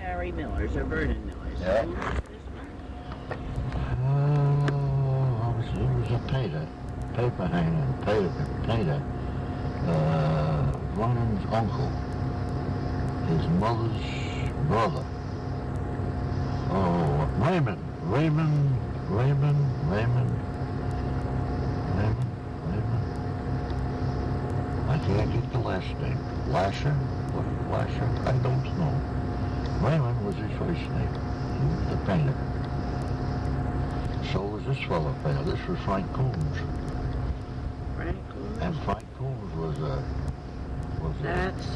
Harry Miller's or Vernon Miller's. Yeah. Who was this one? It was a paper hanger, painter. Vernon's uncle, his mother's brother. Oh, Raymond. I can't get the last name. Lasher? What, Lasher? I don't know. Raymond was his first name. He was the painter. So was this fellow painter. This was Frank Coons. Frank Coons? And Frank Coons was That's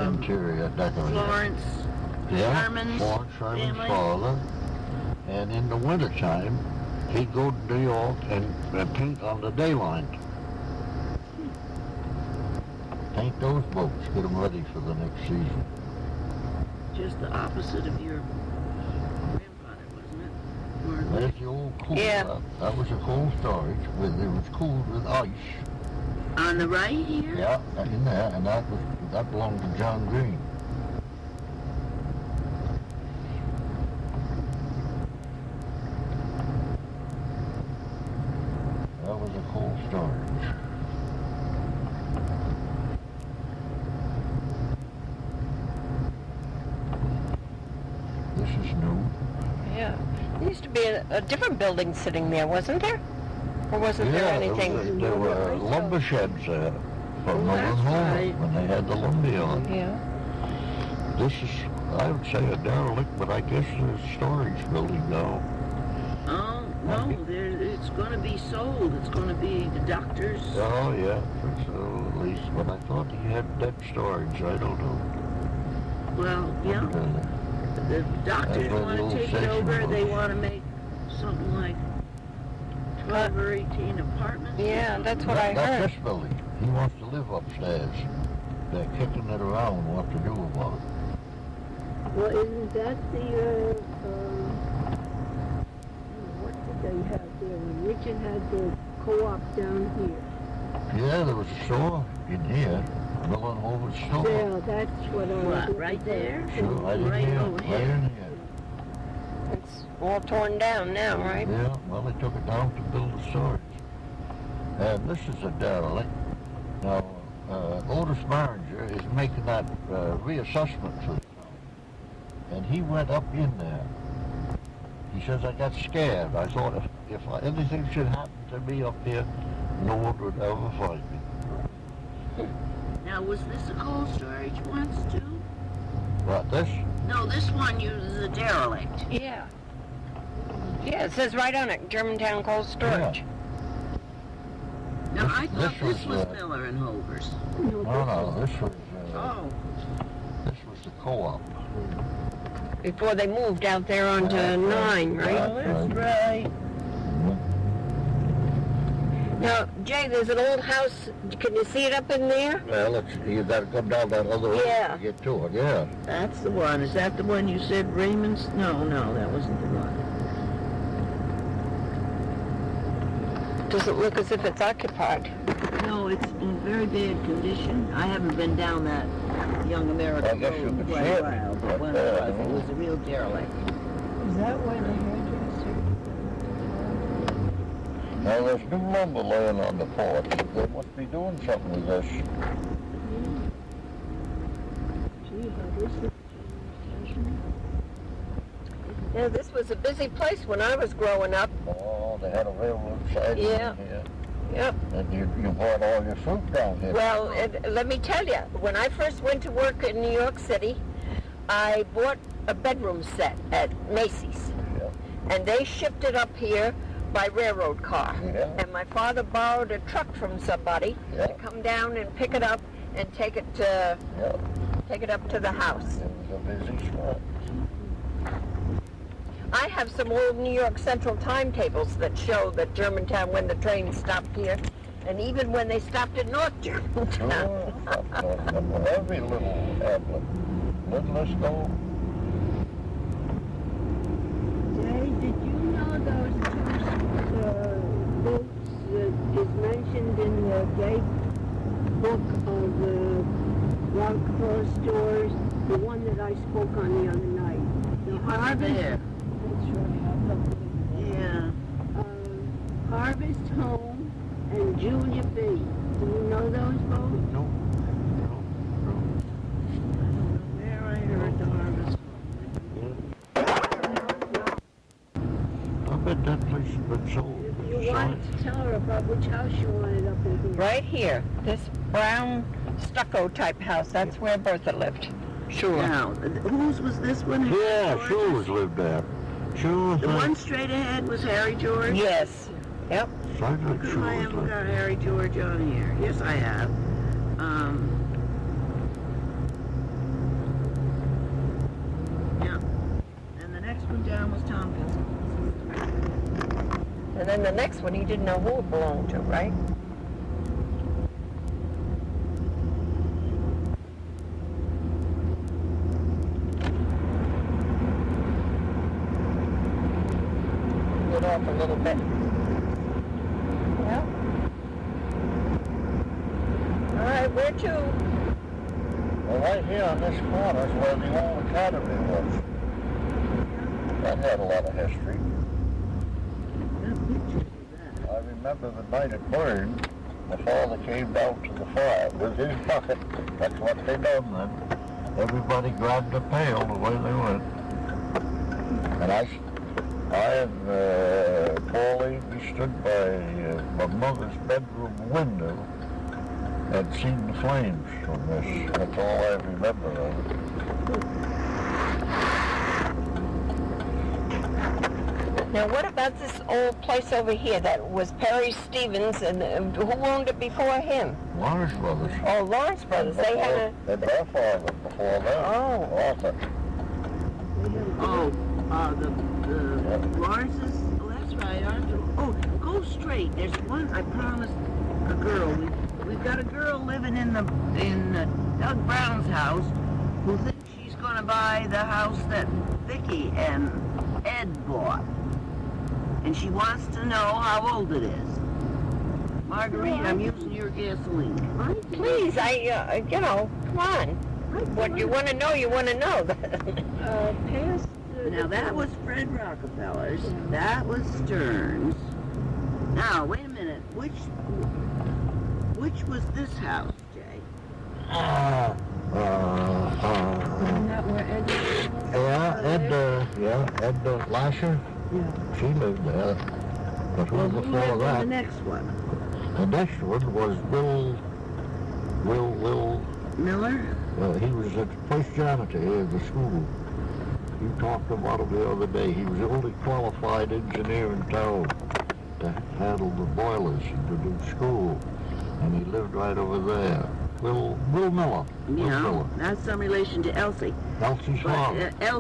interior decorator. Florence Herman's Florence Herman's family? father. And in the wintertime, he'd go to New York and paint on the day line. Paint those boats, get them ready for the next season. Just the opposite of your grandfather, wasn't it? Or There's the old cool. Yeah. That was a cold storage. It was cooled with ice. on the right here? Yeah, in there, and that belonged to John Greene. That was a cold storage. This is new. Yeah. There used to be a different building sitting there, wasn't there? Or wasn't there anything? There were lumber sheds there for Miller and Homer right. when they had the lumber yard. Yeah. This is, I would say, a derelict, but I guess a storage building now. Oh, no, it's going to be sold. It's going to be the doctor's. Oh, yeah, so at least. But I thought he had that storage. I don't know. Well, yeah. The doctors That's where want the old to take it section over. was. They want to make something like 12 or 18 apartments. Yeah, that's what I That's heard. this building. He wants to live upstairs. They're kicking it around what to do about it. Well, isn't that the, what did they have there? When Richard had the co-op down here. Yeah, there was a store in here. Miller and Homer store. Yeah, that's what I was What, looking right for. there? Sure, right in Right here. over Right here. in here. It's all torn down now, right? Yeah, well, they took it down to build a storage. And this is a derelict. Now, Otis Barringer is making that reassessment for the town. And he went up in there. He says, I got scared. I thought if anything should happen to me up here, no one would ever find me. Now, was this a cold storage once, too? What, this? No, this one uses a derelict. Yeah. Yeah, it says right on it, Germantown Cold Storage. Now, I thought this this was, was Miller and Hover's. No, this was Oh, this was the co-op. Before they moved out there onto 9, right? oh, that's right. Now, Jay, there's an old house. Can you see it up in there? Well, you got to come down that other road Yeah. to get to it. Yeah. That's the one. Is that the one you said Raymond's? No, that wasn't the one. Doesn't look as if it's occupied. No, it's in very bad condition. I haven't been down that Young America I guess you Road could in quite see a it. while, but when it was a real derelict. Is that where the hairdresser? Now there's new lumber laying on the porch. They must be doing something with this. Gee, how is it? Yeah, this was a busy place when I was growing up. Oh, they had a railroad siding Yeah. in here. Yep. And you bought all your fruit down here. Well, let me tell you, when I first went to work in New York City, I bought a bedroom set at Macy's. Yeah. And they shipped it up here by railroad car. Yeah. And my father borrowed a truck from somebody Yeah. to come down and pick it up and take it to Yeah. take it up to the house. It was a busy spot. I have some old New York Central timetables that show that Germantown, when the train stopped here, and even when they stopped at North Germantown. Oh, every little hamlet. Let's go. Jay, did you know those books that is mentioned in the Jay book of the Rockefeller stores? The one that I spoke on the other night. The He wasn't Harvest. there. That's right. I'll look later. Yeah. Harvest Home and Junior B. Do you know those both? No. Where I heard the harvest. I bet that place has been sold. You wanted to tell her about which house you wanted up in here. Right here, this brown stucco type house, that's where Bertha lived. Sure. Now, whose was this one? Yeah, George's? Shoes lived there. Shoes. The one straight ahead was Harry George? Yes. Yep. Sounds How like come I Shoes haven't lived. got Harry George on here? Yes, I have. Yeah. And the next one down was Tompkins. And then the next one, he didn't know who it belonged to, right? Get off a little bit. Yeah. All right, where to? Well, right here on this corner is where the old academy was. That had a lot of history. I remember the night it burned, my father came down to the fire with his bucket. That's what they done then. Everybody grabbed a pail the way they went. And I and Paulie, we stood by my mother's bedroom window and seen the flames from this. That's all I remember of it. Now, what about this old place over here that was Perry Stevens, and who owned it before him? Lawrence Brothers. Oh, Lawrence Brothers. They had a... And their father before that. Oh. Arthur. Oh, the Lawrence's? Oh, that's right, Arthur. Oh, go straight. There's one, I promised a girl. We've got a girl living in Doug Brown's house who thinks she's going to buy the house that Vicky and Ed bought. And she wants to know how old it is. Marguerite, I'm using your gasoline. Please, you know, come on. What you want to know, you want to know. Past Now that was Fred Rockefeller's. That was Stearns. Now, wait a minute. Which was this house, Jay? Isn't that where Edna Lasher. Yeah. She lived there. But Well, who who before lived in the that? next one? The next one was Will. Miller? He was the first janitor here at the school. You talked about him the other day. He was the only qualified engineer in town to handle the boilers and to do school. And he lived right over there. Will Miller. Will Yeah, Miller. that's some relation to Elsie. Elsie's father. But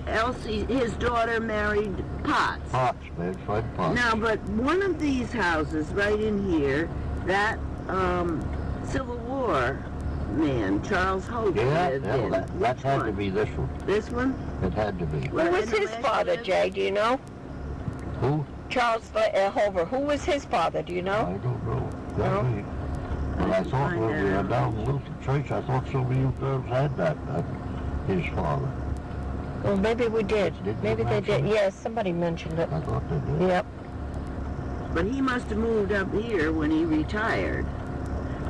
Elsie, his daughter married Potts. Potts, man, Fred Potts. Now, but one of these houses right in here, that Civil War man, Charles Hogan, lived in. That Which had to one? be this one. This one? It had to be. Who was Edna his Lasher father, lived? Jay? Do you know? Who? Charles Hover. Who was his father? Do you I know? don't know. No? That me. But I thought Find when we were out. down in Lutheran Church, I thought some of you girls had that his father. Well, maybe we did. Did you Maybe they mention did. it? Yes, somebody mentioned it. I thought they did. Yep. But he must have moved up here when he retired.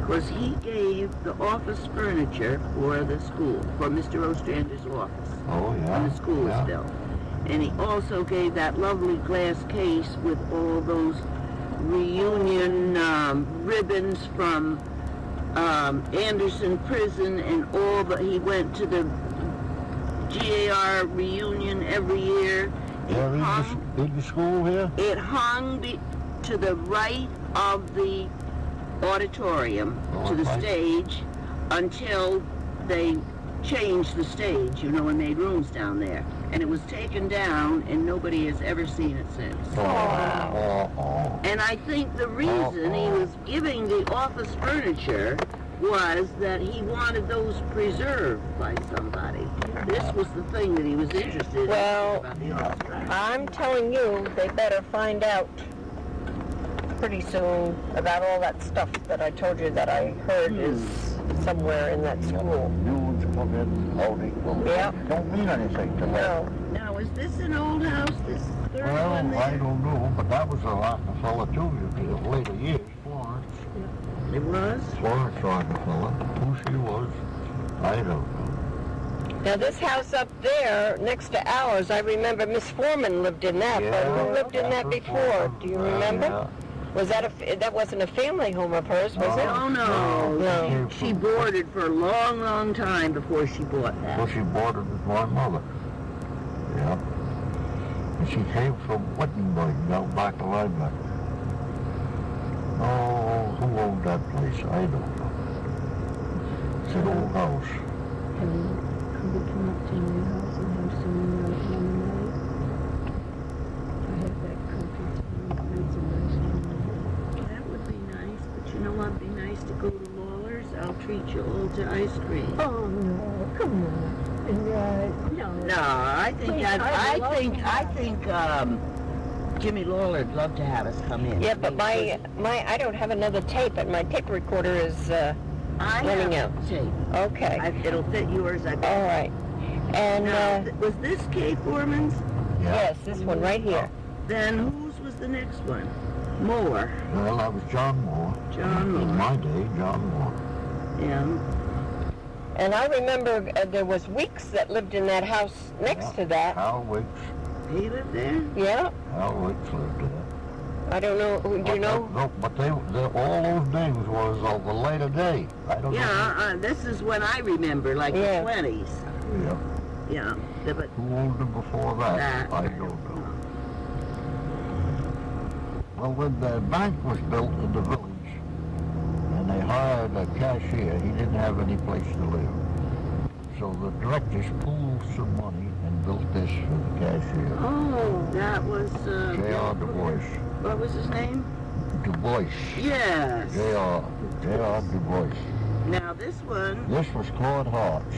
Because he gave the office furniture for the school, for Mr. Ostrander's office. Oh, yeah. On the school yeah. still. And he also gave that lovely glass case with all those reunion ribbons from Anderson Prison and all, but he went to the GAR reunion every year. Yeah, in the school here? It hung to the right of the auditorium, to the right. stage, until they changed the stage, you know, and made rooms down there. And it was taken down, and nobody has ever seen it since. Oh. And I think the reason he was giving the office furniture was that he wanted those preserved by somebody. This was the thing that he was interested Well, in about the office. I'm telling you, they better find out pretty soon about all that stuff that I told you that I heard is somewhere in that school. Huge alphabet, all equal. Yep. Don't mean anything to No. them. Now, is this an old house, this third Well, one there? I don't know, but that was a Rockefeller too, in the later years. Florence. It was? Florence Rockefeller. Who she was, I don't know. Now this house up there, next to ours, I remember Miss Foreman lived in that, but who lived in that before? Do you remember? Yeah. Was that that wasn't a family home of hers, was it? Oh, no. No. She boarded for a long, long time before she bought that. Well, she boarded with my mother. Yeah. And she came from Wittenberg, out back of Linebacker. Oh, who owned that place? I don't know. It's an old house. Have you ever come up to your house and have some lemonade? I have that country town. It's a nice lemonade. That would be nice, but you know what would be nice to go to Lawler's? I'll treat you all to ice cream. Oh no, come on. No. No, I think Please, I think Jimmy Lawlor would love to have us come in. Yeah, but my I don't have another tape, and my tape recorder is running out. Tape. Okay. It'll fit yours, I bet. All right. And Now, was this Kay Foreman's? Yeah. yes, this one right here. Then whose was the next one? Moore. Well, that was John Moore. John Moore. In my day, John Moore. Yeah. And I remember there was Weeks that lived in that house next to that. Hal Wicks. He lived there? Yeah. Hal Wicks lived there. I don't know. Do you know? No, but all those names was of the later day. I don't know. Yeah, this is when I remember, like Yeah. the 20s. Yeah. Yeah. But Who owned them before that? That, I don't know. Well, when the bank was built in the village, and they hired a cashier, he didn't have any place to live. So the directors pooled some money and built this for the cashier. Oh, that was J.R. Du Bois. What was his name? Du Bois. Yes. J.R. Du Bois. Now this one. This was Claude Hart's.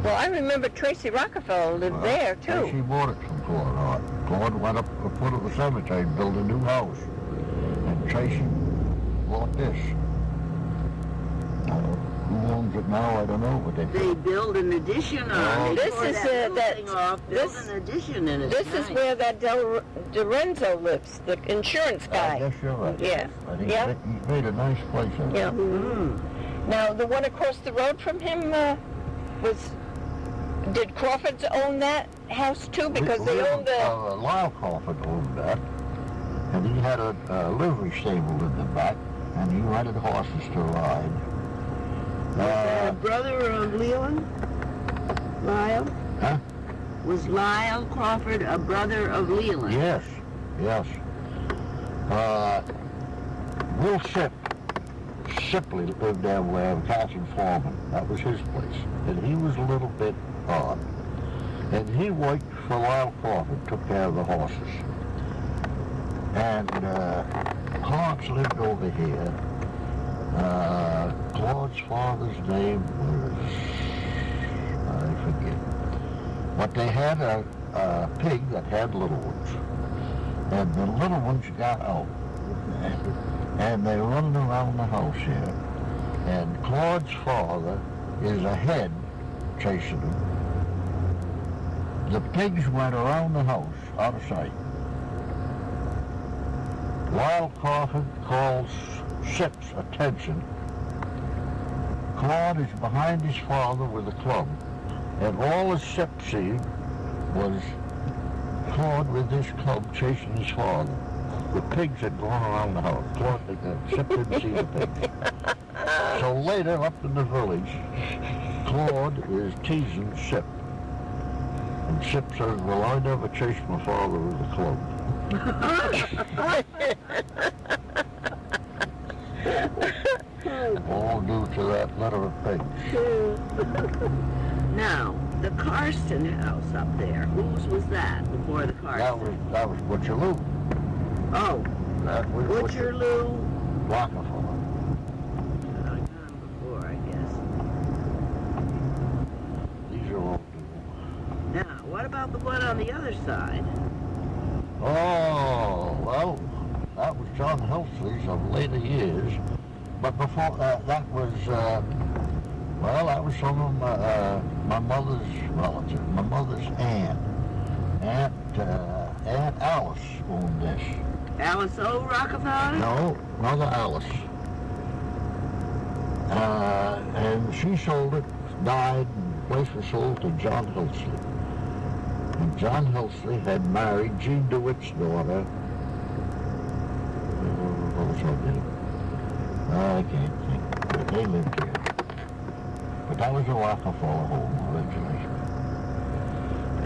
Well, I remember Tracy Rockefeller lived there She too. bought it from Claude Hart. Claude went up to the foot of the cemetery and built a new house. And Tracy bought this. Who owns it now, I don't know, but They build an addition on. Oh. They This tore is, that little that- thing off, build this- an addition, and it's This is nice. where that Dorenzo lives, the insurance I guy. guess you're right. Yeah. I think Yeah. he's made a nice place of it. Yeah. Mm. Now, the one across the road from him did Crawfords own that house too? Because they owned the... Lyle Crawford owned that. And he had a livery stable in the back, and he rented horses to ride. Brother of Leland? Lyle? Huh? Was Lyle Crawford a brother of Leland? Yes, yes. Will Shipley lived there where Catherine Foreman. That was his place. And he was a little bit odd. And he worked for Lyle Crawford, took care of the horses. And Clark's lived over here. Claude's father's name was, I forget. But they had a pig that had little ones. And the little ones got out. And they run around the house here. And Claude's father is ahead chasing them. The pigs went around the house, out of sight. Lyle Crawford calls Sip's attention. Claude is behind his father with a club. And all the Sip see was Claude with his club chasing his father. The pigs had gone around the house. Claude, Sip didn't see the pigs. So later, up in the village, Claude is teasing Sip. And Sip says, well, I never chased my father with a club. All due to that litter of pigs. Now, the Karsten house up there, whose was that before the Karsten? That was Butcher Lou. Oh, That was Butcher Lou. Rockefeller. I got him before, I guess. These are all new. Now, what about the one on the other side? Oh, well, that was John Helsley's of later years. But before that was Well, that was some of my mother's relatives. My mother's aunt. Aunt Alice owned this. Alice O. Rockefeller? No, Mother Alice. And she sold it, died, and the place was sold to John Helsley. And John Helsley had married Jean DeWitt's daughter. What was her name? I can't think. But they lived here. But that was a Rockefeller home originally.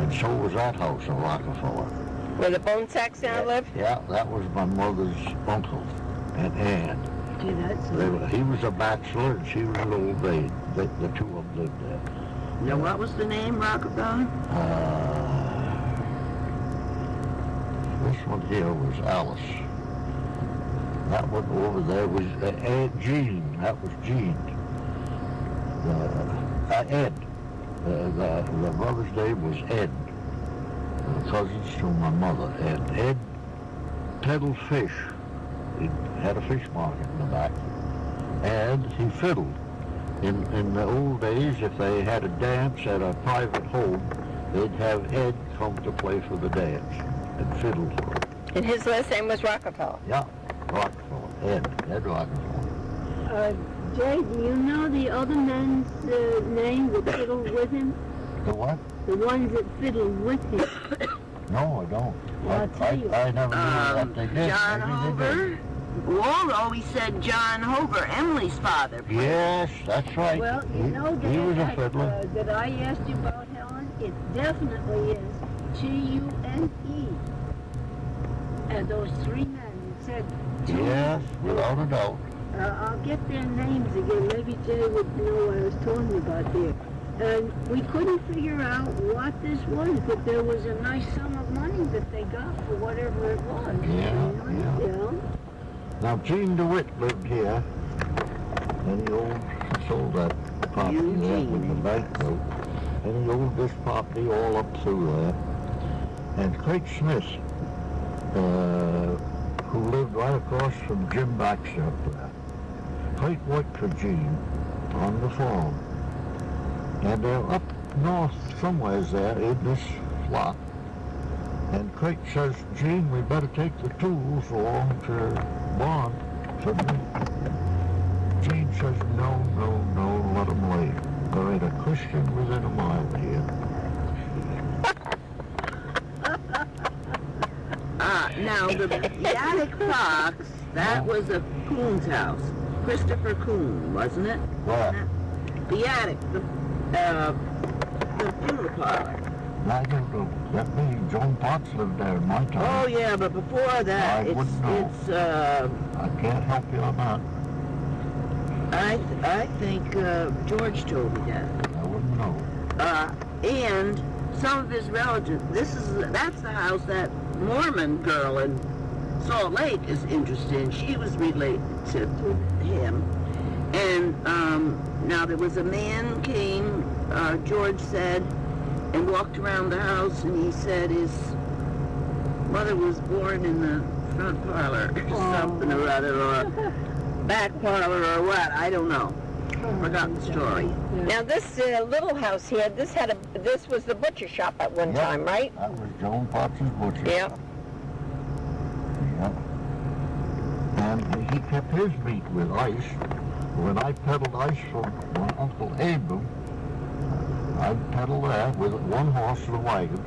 And so was that house, a Rockefeller. Where the Bone Sacks now live? Yeah, that was my mother's uncle and aunt. Gee, that's He was a bachelor and she was an old maid. The two of them lived there. Now, what was the name, Rockefeller? This one here was Alice. That one over there was Aunt Jean. That was Jean. Ed. The brother's name was Ed. Cousins to my mother. And Ed peddled fish. He had a fish market in the back. And he fiddled. In the old days, if they had a dance at a private home, they'd have Ed come to play for the dance and fiddle for it. And his last name was Rockefeller. Yeah, Rockefeller. Ed Rockefeller. Jay, do you know the other men's names that fiddled with him? The what? The ones that fiddled with him. No, I don't. Well, I'll tell you. I never knew what they did. John Maybe they Hover? did. Walt always said John Hover, Emily's father. Yes, that's right. Well, you know he was a fiddler. that I asked you about, Helen? It definitely is G-U-N-E. And those three men said two. Yes, without a doubt. I'll get their names again. Maybe Jay would know what I was telling you about there. And we couldn't figure out what this was, but there was a nice sum of money that they got for whatever it was. Yeah. Now, Jean DeWitt lived here, and he sold that property there with the bank note, and he owned this property all up through there. And Craig Smith, who lived right across from Jim Baxter up there, Craig worked for Jean on the farm. And they're up north somewheres there in this lot. And Craig says, Jean, we better take the tools along to Bond for me. Jean says, no, let them lay. There ain't a Christian within a mile here. Now, the attic box, that was a Coon's house. Christopher Coon, wasn't it? What? The attic, the funeral parlor. I don't know. That means Joan Potts lived there in my time. Oh, yeah, but before that, I wouldn't know. I can't help you on that. I think George told me that. I wouldn't know. And some of his relatives, that's the house that Mormon girl in Salt Lake is interested in. She was related to him. And now there was a man came, George said, and walked around the house, and he said his mother was born in the front parlor or something or other, or back parlor or what, I don't know. Forgot the story. Now this little house here, this was the butcher shop at one time, right? That was Joan Potts' butcher Yep. shop. Yep. And he kept his meat with ice. When I peddled ice from my Uncle Abram, I'd peddle there with one horse and a wagon,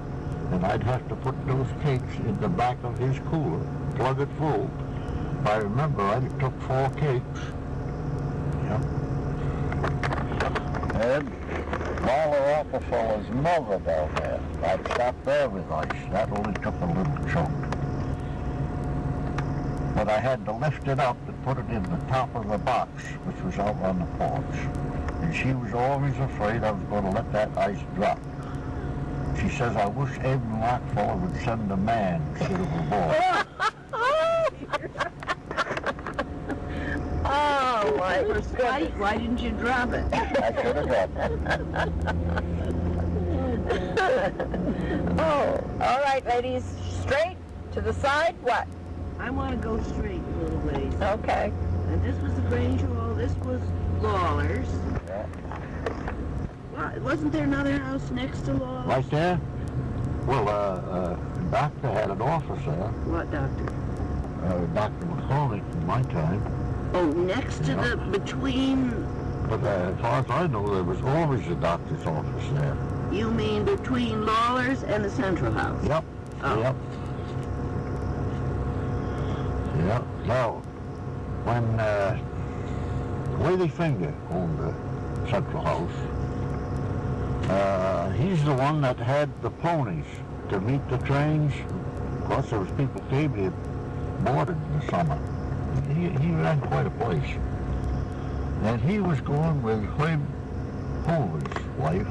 and I'd have to put those cakes in the back of his cooler, plug it full. If I remember right, it took 4 cakes. Yep. And Lawler Rockefeller's mother down there, I'd stop there with ice. That only took a little chunk. But I had to lift it up and put it in the top of the box, which was out on the porch. And she was always afraid I was going to let that ice drop. She says, I wish Edna Lasher would send a man instead of a boy. Oh, my goodness. Why didn't you drop it? I should have dropped it. Oh, all right, ladies. Straight to the side. What? I want to go straight a little ways. Okay. And this was the Grange Hall. This was Lawler's. Yeah. What, wasn't there another house next to Lawler's? Right there? Well, the doctor had an office there. What doctor? Dr. McCormick in my time. Oh, next to the, between... But as far as I know, there was always a doctor's office there. You mean between Lawler's and the Central House? Yep. Oh. Yep. Yep. Now, when Lady Finger owned the Central House, he's the one that had the ponies to meet the trains. Of course, there was people came here boarded in the summer. He ran quite a place. And he was going with Herb Hoover's wife,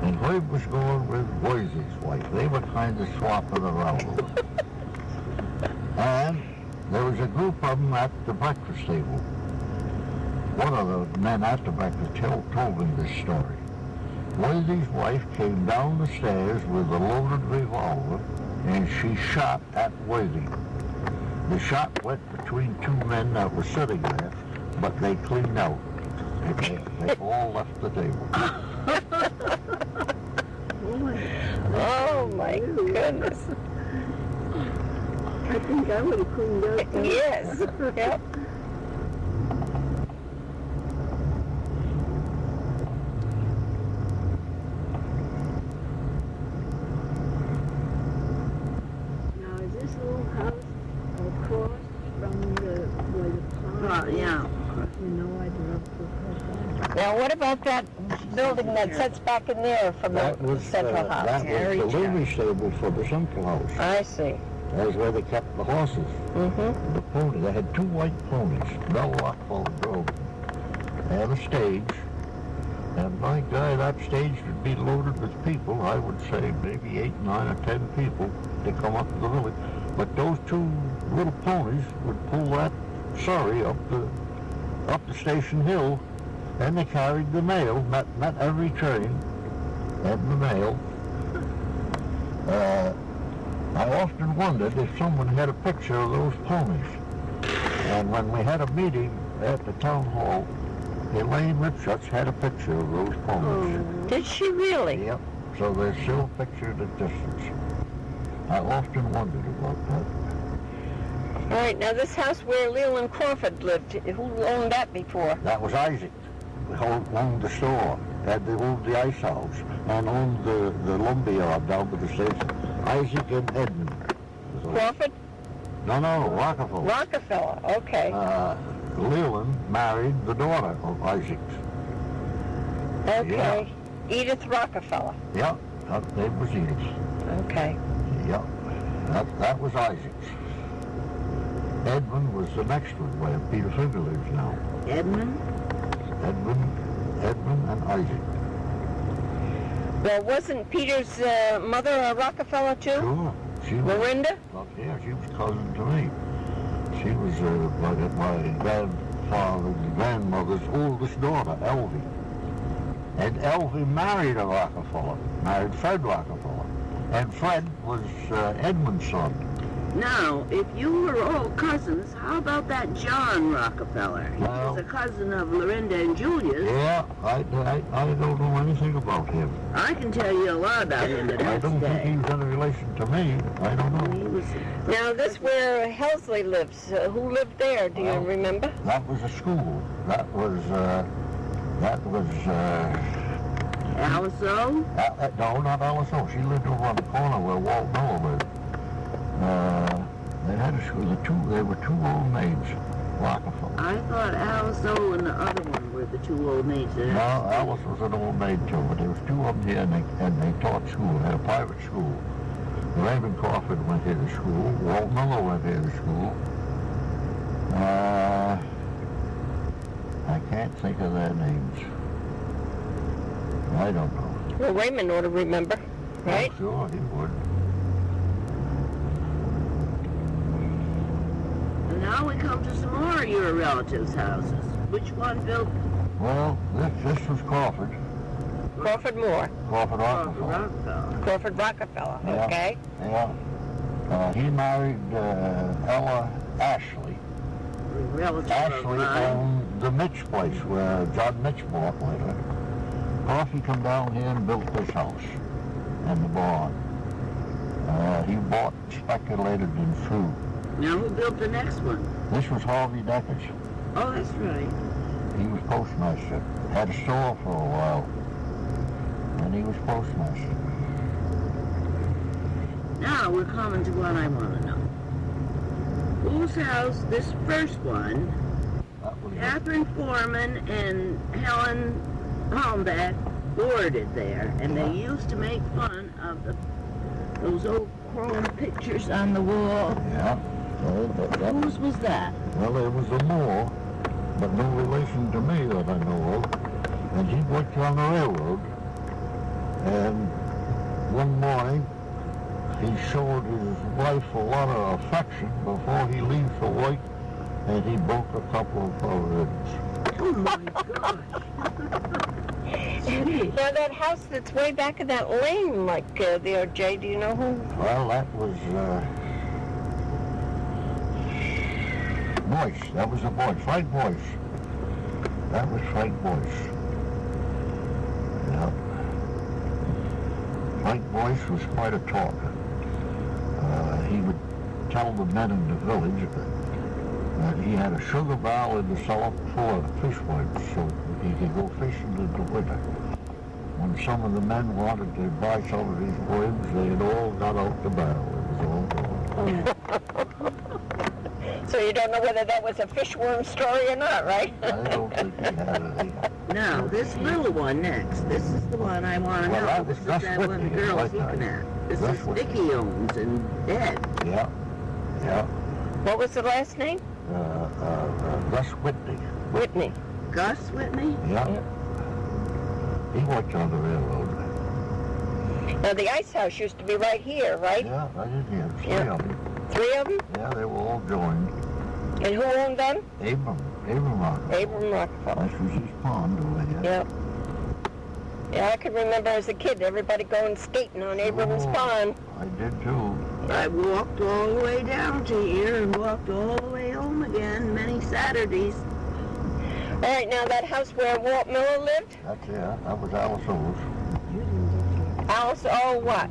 and Herb was going with Boise's wife. They were kind of swapping around a little. And there was a group of them at the breakfast table. One of the men at the breakfast told me this story. Boise's wife came down the stairs with a loaded revolver, and she shot at Boise. The shot went between two men that were sitting there, but they cleaned out. They all left the table. Oh my goodness. I think I would have cleaned out too. Yes. Yep. Now, is this little house across from where the pond is? Yeah. You know, I'd love to put that. Now, what about that building that sits back in there from the Central House? That was the livery stable for the Central House. I see. That was where they kept the horses. Mm-hmm. The pony. They had two white ponies. Bell Rockefeller drove them. They had a stage. And my God, that stage would be loaded with people. I would say maybe 8, 9, or 10 people to come up to the village. But those two little ponies would pull that surrey up the station hill, and they carried the mail. Met every train. Had the mail. I often wondered if someone had a picture of those ponies. And when we had a meeting at the town hall, Elaine Lipschutz had a picture of those ponies. Did she really? Yep. So they're still pictured at distance. I often wondered about that. All right, now this house where Leland Crawford lived, who owned that before? That was Isaac. He owned the store, and they owned the ice house, and owned the lumberyard down by the station. Isaac and Edmund. Crawford? No, Rockefeller. Rockefeller, okay. Leland married the daughter of Isaac's. Okay. Edith Rockefeller. Yeah, that name was Edith. Okay. Yeah, that was Isaac's. Edmund was the next one where Peter Finger lives now. Edmund and Isaac. Well, wasn't Peter's mother a Rockefeller too? Sure. She was, Lorinda? well, yeah, she was cousin to me. She was my grandmother's oldest daughter, Elvie. And Elvie married a Rockefeller, married Fred Rockefeller. And Fred was Edmund's son. Now, if you were all cousins, how about that John Rockefeller? He Well- was a cousin of Lorinda and Julius. Yeah, I don't know anything about him. I can tell you a lot about him the I next don't think he day. was in relation to me. I don't know. He was Now, this where Helsley lives. Who lived there? Do you Well- remember? That was a school. That was Alice O. no, not Alice O. She lived over on the corner where Walt Miller lived. They had a school. They were two old maids, Rockefeller. I thought Alice O and the other one were the two old maids that No, Alice was an old maid too, but there was two of them here, and they taught school. They had a private school. Raymond Crawford went here to school. Walt Miller went here to school. I can't think of their names. I don't know. Well, Raymond ought to remember, right? Oh, sure, he would. And now we come to some more of your relatives' houses. Which one built Well, this was Crawford. Crawford Moore. Crawford Rockefeller. Rockefeller? Crawford Rockefeller, Yeah. okay? Yeah. He married Ella Ashley. Relative of Ashley mine. owned the Mitch place where John Mitch bought later. Coffee come down here and built this house and the barn. He bought, speculated in food. Now who built the next one? This was Harvey Decker's. Oh, that's right. He was postmaster. Had a store for a while. And he was postmaster. Now we're coming to what I want to know. Whose house, this first one, Catherine Foreman and Helen Henderson boarded there, and they used to make fun of those old chrome pictures on the wall. Yeah. Whose was that? Well, there was a Moore, but no relation to me that I know of. And he worked on the railroad. And one morning, he showed his wife a lot of affection before he leaves for work, and he broke a couple of her ribs. Oh my gosh. Now that house that's way back in that lane, like there, Jay, do you know who? Well, that was Boyce. That was a Boyce. Frank Boyce. That was Frank Boyce. Yeah. Frank Boyce was quite a talker. He would tell the men in the village that he had a sugar barrel in the cellar full of fish worms, so he could go fishing in the winter. When some of the men wanted to buy some of these worms, they had all got out the barrel. It was all gone. So you don't know whether that was a fishworm story or not, right? I don't think he had any. Now, this little one next, this is the one I want to Well, know. that was This is Gus that one the Whitney, girl's right looking there. at. This Gus is Whitney. Vicky Owens and Ed. Yeah, yeah. What was the last name? Gus Whitney. Whitney. Gus Whitney? Yeah. He worked on the railroad. Now the ice house used to be right here, right? Yeah, I did hear. Three Yeah. of them. 3 of them? Yeah, they were all joined. And who owned them? Abram Rockefeller. Abram Rockefeller. That was his pond over here. Yep. Yeah, I can remember as a kid everybody going skating on Abram's Oh. Pond. I did too. I walked all the way down to here and walked all the way home again many Saturdays. All right, now that house where Walt Miller lived? That's that was Alice O's. Alice, oh, what?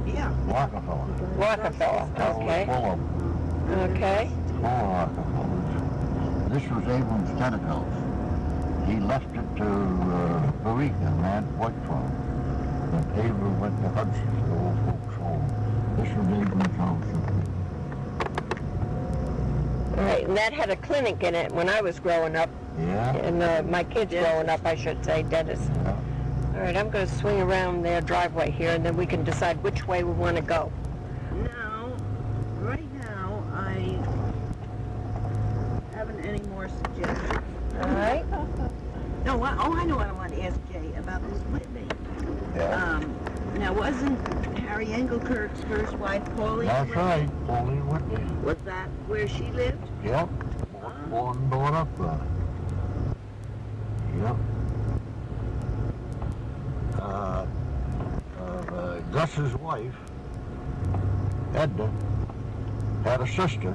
Yeah. Rockefeller. Rockefeller, That was okay. full of them. Okay. Full of Rockefellers. This was Abram's tenant house. He left it to Eureka, man, waterfront. And Abram went to Hudson, the old folks' home. This was Abram's house. All right, and that had a clinic in it when I was growing up, Yeah. and my kids growing up, I should say, dentist. Yeah. All right, I'm going to swing around their driveway here, and then we can decide which way we want to go. Now, right now, I haven't any more suggestions. All right? No, I know what I want to ask Jay about this Whitney. Yeah. Now, wasn't Harry Engelkirk's first wife, Pauline That's Whitney? right, Pauline Whitney. Was that where she lived? Yep. Born and brought up there. Yep. Gus's wife, Edna, had a sister.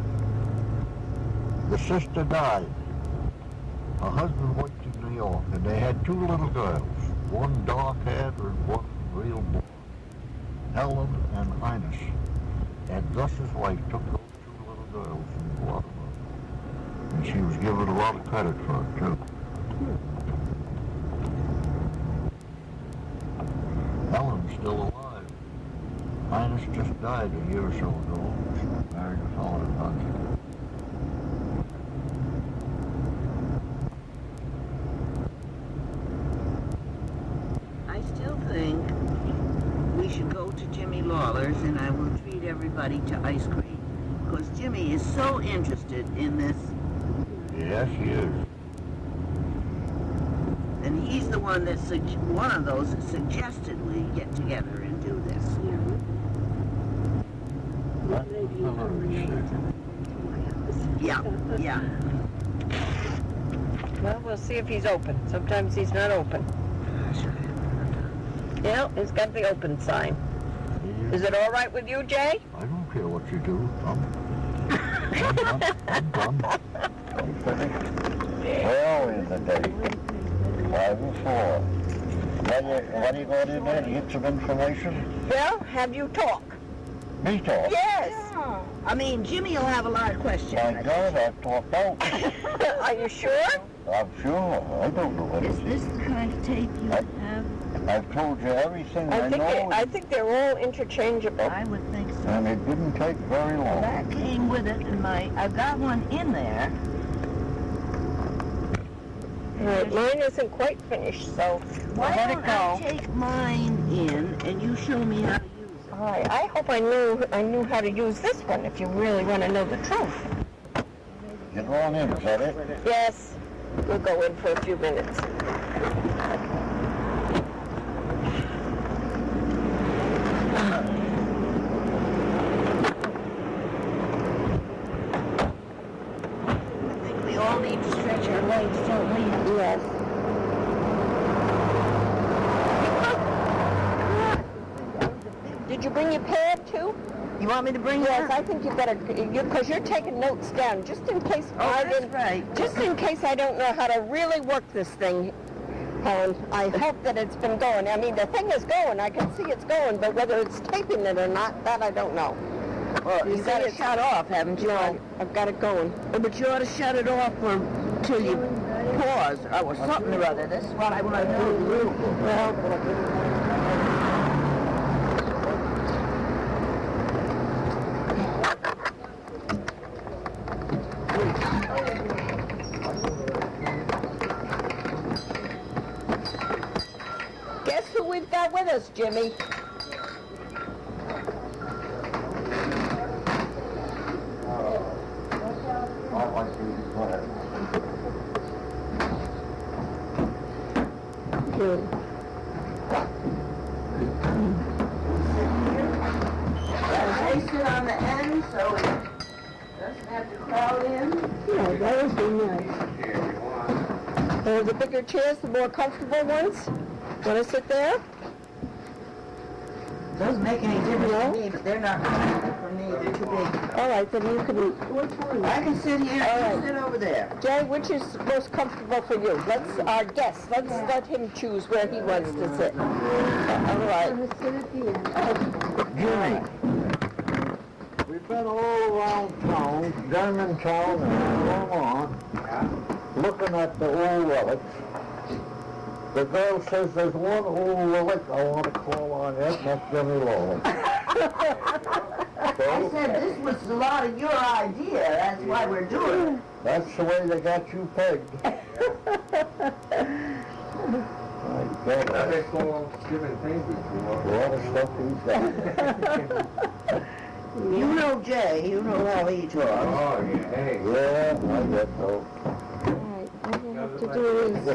The sister died. Her husband worked in New York, and they had 2 little girls, one dark-haired and one real blonde, Helen and Ines. And Gus's wife took those 2 little girls and brought them up. And she was given a lot of credit for it, too. Helen's still alive. Ines just died a year or so ago. She married a fellow in Hudson. I still think we should go to Jimmy Lawlor's, and I will treat everybody to ice cream. Because Jimmy is so interested in this, Yes, he is. and he's the one that one of those that suggested we get together and do this. That's the Hillary shit. Yeah, yeah. Well, we'll see if he's open. Sometimes he's not open. Yeah, he's got the open sign. Is it all right with you, Jay? I don't care what you do. I'm done. I'm finished. Where are we today? 5:04. When you got in there to get some information? Well, have you talk? Me talk? Yes. Yeah. I mean, Jimmy will have a lot of questions. My God, I've talked out. Are you sure? I'm sure. I don't know what it Is is. this the kind of tape you have? I've told you everything I know. I think they're all interchangeable. I would think so. And it didn't take very long. That came with it, and I've got one in there. All right, mine isn't quite finished, so Why let don't it go. I take mine in, and you show me how to use it? All right, I hope I knew how to use this one if you really want to know the truth. Get on in, is that it? Yes, we'll go in for a few minutes. I think we all need to stretch our legs, don't we? Yes. Did you bring your pad too? You want me to bring Yes, that? I think you better, because you're taking notes down, just in case That's right. just in case I don't know how to really work this thing. And I hope that it's been going. I mean, the thing is going. I can see it's going, but whether it's taping it or not, that I don't know. Well, you got it shut off, haven't you? No, I've got it going. Oh, but you ought to shut it off till you pause, or something or other. This is what I want to do. Well, guess who we've got with us, Jimmy? Good. They sit on the end, so it doesn't have to crowd in. Yeah, that would be nice. The bigger chairs, the more comfortable ones. Want to sit there? Doesn't make any difference to me, but they're not comfortable for me. They're too big. All right, then you can. I can sit here. All You right. sit over there. Jay, which is most comfortable for you? Let's guess. Let's let him choose where he wants to sit. All right. Jimmy, we've been all around town, Germantown and Vermont, looking at the old relics. The girl says there's one old relic I want to call on it, and that's Jimmy Lawlor. I said this was a lot of your idea. That's why we're doing it. That's the way they got you pegged. A lot of stuff he's got. You know Jay. You know how he talks. Yeah, I guess so. All right. All you have to do is.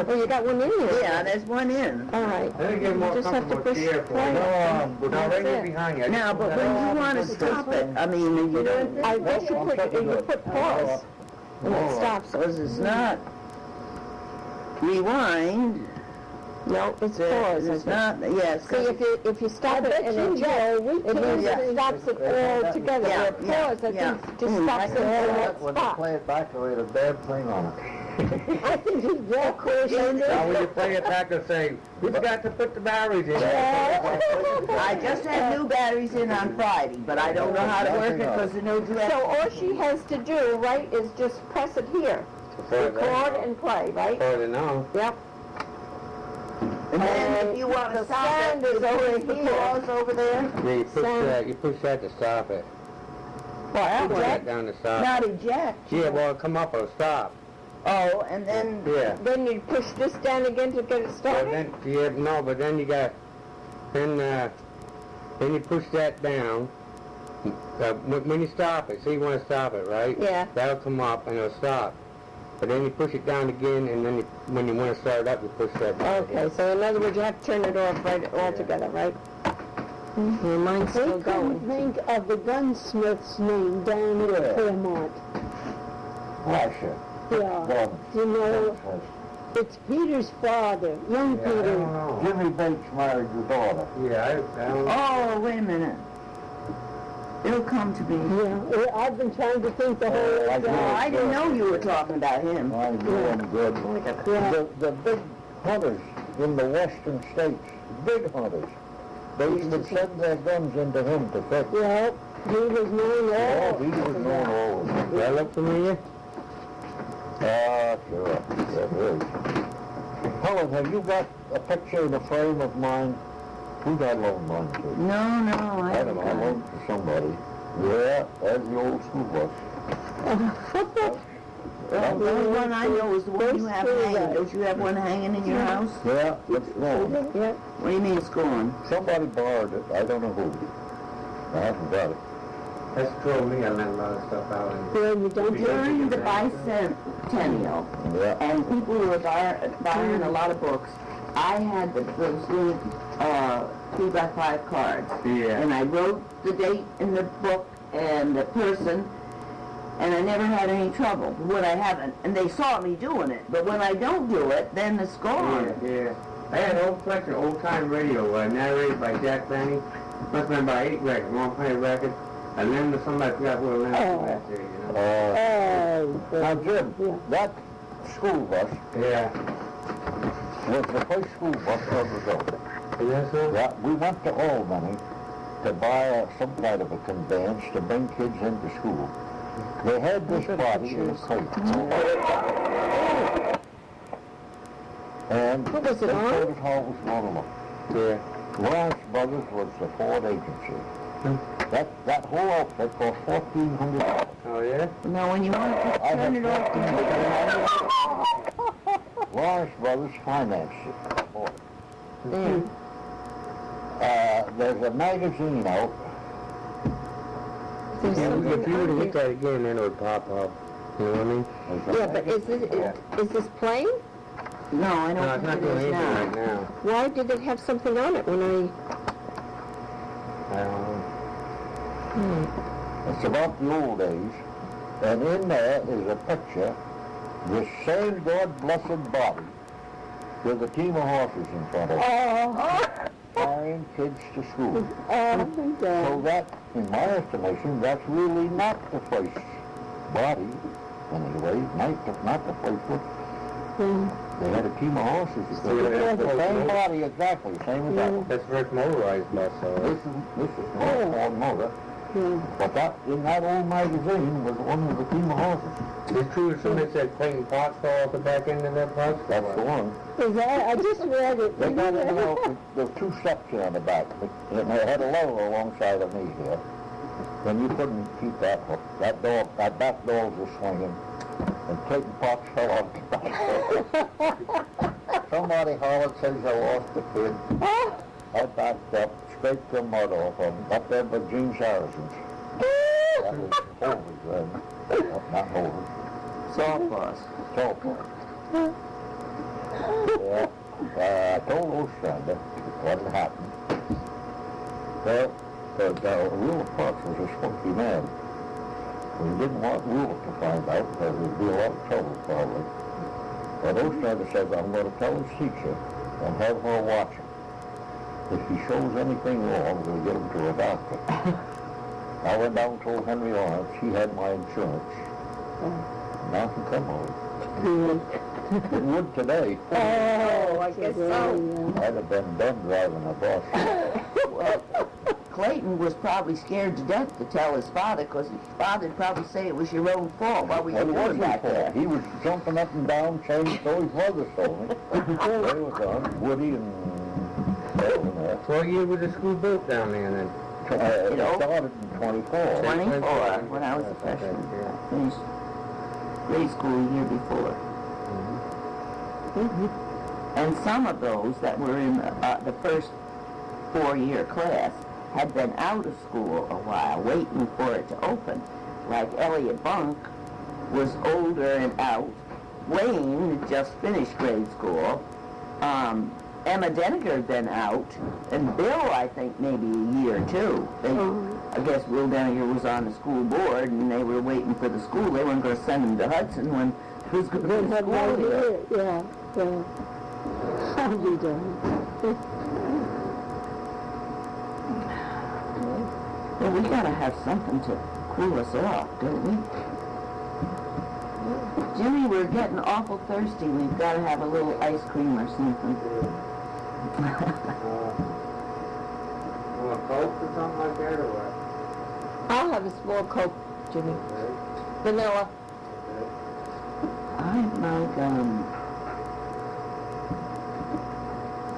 Oh, you got one in here. Yeah, there's one in. All right. You just have to push play. That's it. Now, but when you want to stop it, I mean, you don't. I guess you put pause. And it stops. Because it's not rewind. No, it's pause. It's not. Yes. See, if you stop it and it just, it means it stops it all together. Yeah, Where pause, I yeah. think, just stops it all at When they spot. play it back, they had a bad thing on it. I think he's well Now when you play it back and say, we've got to put the batteries in. I just had new batteries in on Friday, but I don't know how to work it because the new So all she has to do, right, is just press it here. Record and play, right? Further now. Yep. And then if you want to the stop sound it, is over push the here. pause over there. Yeah, you push that to stop it. Well, Push that down to stop. Not eject. Yeah, well, come up or stop. Oh, and then Yeah. Then you push this down again to get it Well, started? then, yeah, no, but then you got, then you push that down. When you stop it, say you want to stop it, right? Yeah. That'll come up and it'll stop. But then you push it down again, and then when you want to start it up, you push that down. Okay, so in other words, you have to turn it off right altogether, right? Well, mine's still We couldn't going. think of the gunsmith's name down in Fairmont. Lasher. Yeah. You know, it's Peter's father, young Yeah, I Peter. don't know. Jimmy Bates married your daughter. Yeah, I don't know. oh, wait a minute. It'll come to me. Yeah, I've been trying to think the whole I time. Oh, I didn't know you were talking about him. I know him good. Yeah. The big hunters in the western states, big hunters. They would send their guns into him to fetch. Well, he was known Oh, all. he was known all over. Do I look familiar? Ah, sure. That is. Helen, have you got a picture in a frame of mine? Who got loaned mine to? No, I don't know, I loaned it to somebody. Yeah, that's the old school bus. Well, the only one I know is the one you have hanging. Don't you have one hanging in your house? Yeah, it's gone. Yeah. What do you mean it's gone? Somebody borrowed it, I don't know who. I haven't got it. That's true, me, I lent a lot of stuff out. Well, you don't During the bicentennial, Yeah. and people who were buying a lot of books, I had those little 3x5 cards. Yeah. And I wrote the date in the book and the person, and I never had any trouble. When I haven't, and they saw me doing it, but when I don't do it, then it's gone. Yeah. I had an old collection of old-time radio narrated by Jack Benny. Must have been about 8 records, one play record. And then somebody forgot what it was last year, you know. Now, Jim, that school bus Yeah. was the first school bus ever built. Yes, sir? Yeah, we went to Albany to buy some kind of a conveyance to bring kids into school. They had this body in a crate. And What was it they on? told us how it was going to look. Yeah. Lawrence Brothers was the Ford agency. That whole outfit cost $1,400. Oh, yeah? Now, when you want to turn it off, Lawrence Brothers financed it. Bought it. There's a magazine out. There's Yeah, something if you were to on hit here. that again, then it would pop up. You know what I mean? There's a Yeah, but is this playing? no, I No, don't it's not think it doing is anything now. right now. Why did it have something on it when I... I don't know. It's about the old days, and in there is a picture, this same God-blessed body with a team of horses in front of it, Oh, carrying kids to school. oh, So that, in my estimation, that's really not the first body, anyway, not the first one. They had a team of horses. So you have The to- same body exactly, same as that one. That's first motorized bus, This is not Ford motor, but that, in that old magazine was one with a team of horses. It's true that somebody said Clayton Potts fell off the back end of that bus? That's the one. is that, I just read it. They got it out, there were 2 steps here on the back, and they had a lever alongside of me here. And you couldn't keep that hook. That back doors were swinging, and Clayton Potts fell off the back. Somebody hollered, says I lost the kid. I backed up, scraped the mud off him, up there by Gene Saracens. That was Hovis then. Not Hovis. Softballs. Softball. Yeah. I told Ostrander what had happened. Well, Will Potts was a spunky man. We didn't want Will to find out because there'd be a lot of trouble probably. But Ostrander says, I'm going to tell his teacher and have her watch him. If he shows anything wrong, we'll get him to a doctor. I went down and told Henry Lawrence he had my insurance. Now he come home. It would today. Oh, I guess so. I'd have been done driving a bus. Well, Clayton was probably scared to death to tell his father, because his father would probably say it was your own fault. What were you It doing wasn't back fault. there? He was jumping up and down, saying so his mother told me. They was on Woody and Elvin there. So what year was the school built down there then? It started in 24. 24, when I was a freshman. Finished grade school a year before. And some of those that were in the first 4-year class had been out of school a while, waiting for it to open. Like Elliot Bunk was older and out. Wayne had just finished grade school. Emma Deniger had been out. And Bill, I think, maybe a year or 2. I guess Will Deniger was on the school board, and they were waiting for the school. They weren't going to send him to Hudson when he was going to be school here. Yeah, yeah. How you doing? Well, we gotta have something to cool us off, don't we? Jimmy, we're getting awful thirsty. We've gotta have a little ice cream or something. You want Coke or something like that, or what? I'll have a small Coke, Jimmy. Okay. Vanilla. I'd like,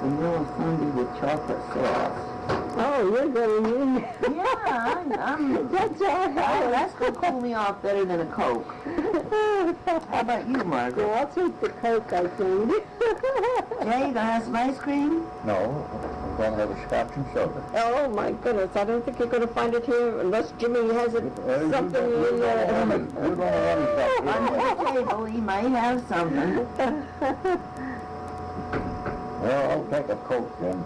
vanilla sundae with chocolate sauce. Oh, you're going in. Yeah, I'm That's all right. that's gonna cool me off better than a Coke. How about you, Margaret? Well, I'll take the Coke, I think. Yeah, you gonna have some ice cream? No, I'm going to have a scotch and soda. Oh my goodness, I don't think you're going to find it here unless Jimmy has it, something in there. We're going to run it Under the table, he might have something. Well, I'll take a Coke then.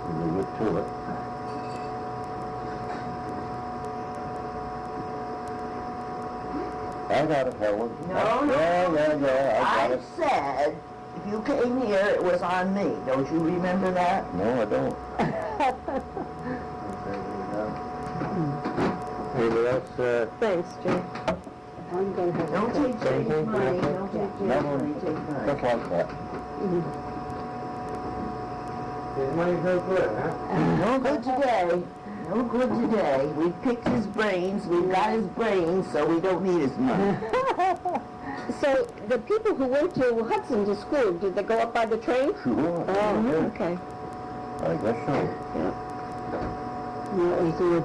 We'll get to it. I got it, Helen. No, Yeah, I got I it. said, if you came here, it was on me. Don't you remember that? No, I don't. Anybody else, Thanks, Jim. I'm going to have Don't a Coke. take Jay's money. Don't take Jay's money. Take mine. Just like that. his money's no good, huh? No good today. No good today. We picked his brains. We've got his brains, so we don't need his money. So the people who went to Hudson to school, did they go up by the train? Sure. Oh, okay. I guess so. Yeah, is there